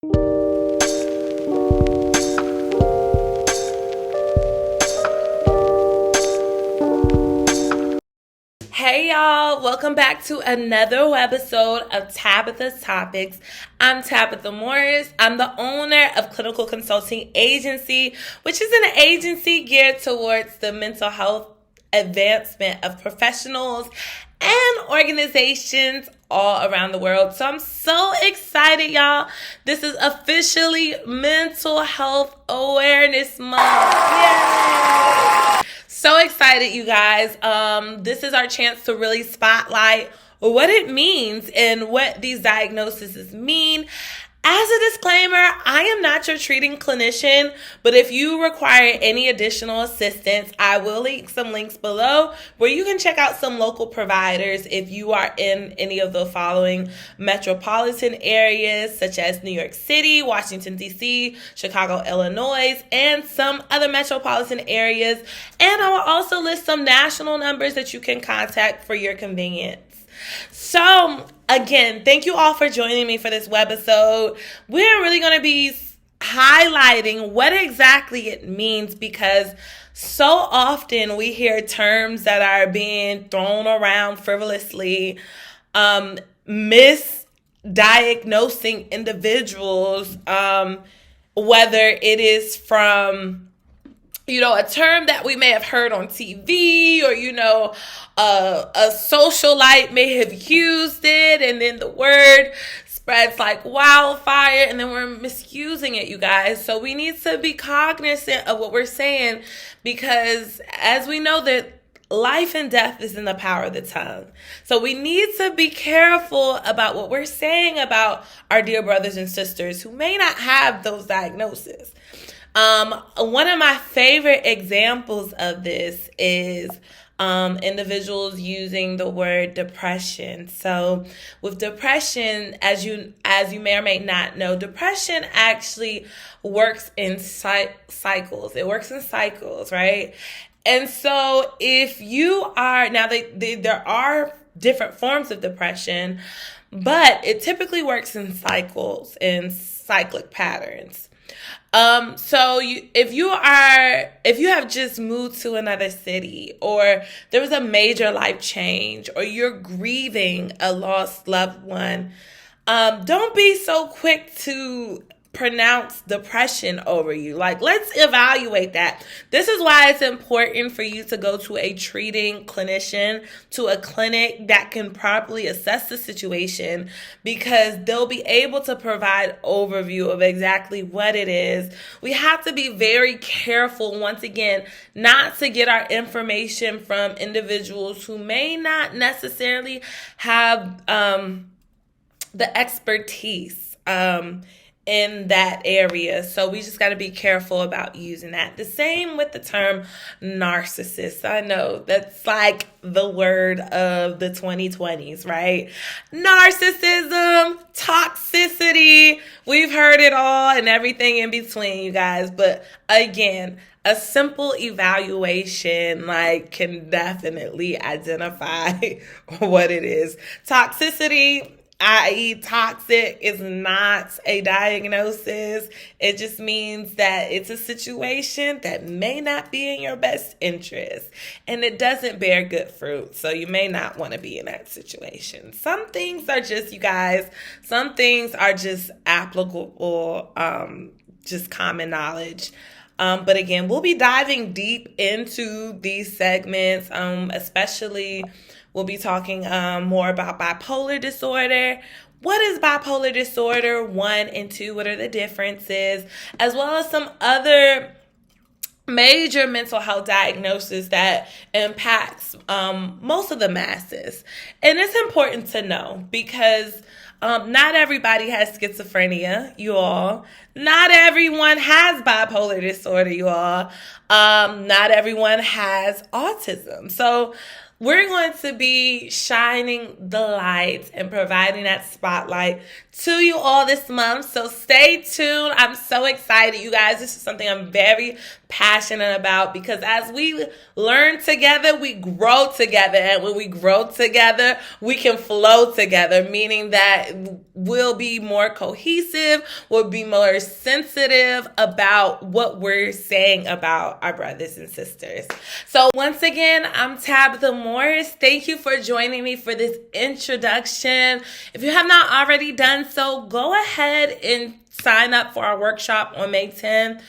Hey y'all, welcome back to another webisode of Tabitha's Topics. I'm Tabitha Morris. I'm the owner of Clinical Consulting Agency, which is an agency geared towards the mental health advancement of professionals and organizations all around the world. So I'm so excited, y'all. This is officially Mental Health Awareness Month. Yay! So excited, you guys. This is our chance to really spotlight what it means and what these diagnoses mean. As a disclaimer, I am not your treating clinician, but if you require any additional assistance, I will link some links below where you can check out some local providers if you are in any of the following metropolitan areas, such as New York City, Washington, D.C., Chicago, Illinois, and some other metropolitan areas. And I will also list some national numbers that you can contact for your convenience. So, again, thank you all for joining me for this webisode. We're really going to be highlighting what exactly it means, because so often we hear terms that are being thrown around frivolously, misdiagnosing individuals, whether it is from a term that we may have heard on TV, or, a socialite may have used it, and then the word spreads like wildfire, and then we're misusing it, you guys. So we need to be cognizant of what we're saying, because as we know that life and death is in the power of the tongue. So we need to be careful about what we're saying about our dear brothers and sisters who may not have those diagnoses. One of my favorite examples of this is individuals using the word depression. So with depression, as you may or may not know, depression actually works in cycles. It works in cycles, right? And so if you are, now there are different forms of depression, but it typically works in cycles, in cyclic patterns. So if you have just moved to another city, or there was a major life change, or you're grieving a lost loved one, don't be so quick to pronounce depression over you. Like, let's evaluate that. This is why it's important for you to go to a treating clinician, to a clinic that can properly assess the situation, because they'll be able to provide overview of exactly what it is. We have to be very careful, once again, not to get our information from individuals who may not necessarily have the expertise in that area. So we just got to be careful about using that. The same with the term narcissist. I know that's like the word of the 2020s, right? Narcissism, toxicity, we've heard it all and everything in between, you guys. But again, a simple evaluation can definitely identify what it is. Toxicity, i.e. toxic, is not a diagnosis. It just means that it's a situation that may not be in your best interest, and it doesn't bear good fruit. So you may not want to be in that situation. Some things are just, you guys, some things are just applicable, just common knowledge. But again, we'll be diving deep into these segments, especially we'll be talking more about bipolar disorder. What is bipolar disorder? 1 and 2, what are the differences? As well as some other major mental health diagnosis that impacts most of the masses. And it's important to know, because not everybody has schizophrenia, you all. Not everyone has bipolar disorder, you all. Not everyone has autism. So we're going to be shining the light and providing that spotlight to you all this month. So stay tuned. I'm so excited, you guys. This is something I'm very passionate about because as we learn together, we grow together. And when we grow together, we can flow together, meaning that we'll be more cohesive, we'll be more sensitive about what we're saying about our brothers and sisters. So once again, I'm Tabitha Morris. Thank you for joining me for this introduction. If you have not already done so, go ahead and sign up for our workshop on May 10th.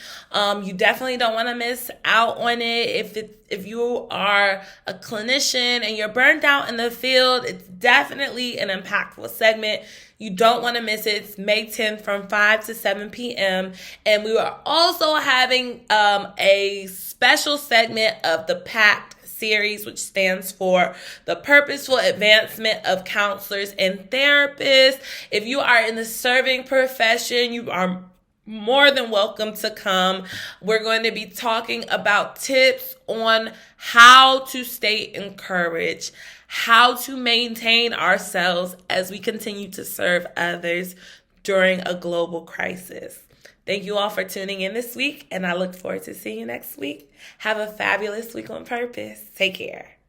You definitely don't want to miss out on it. If you are a clinician and you're burned out in the field, it's definitely an impactful segment. You don't want to miss it. It's May 10th from 5 to 7 p.m. And we are also having a special segment of the PACT series, which stands for the Purposeful Advancement of Counselors and Therapists. If you are in the serving profession, you are more than welcome to come. We're going to be talking about tips on how to stay encouraged, how to maintain ourselves as we continue to serve others during a global crisis. Thank you all for tuning in this week, and I look forward to seeing you next week. Have a fabulous week on purpose. Take care.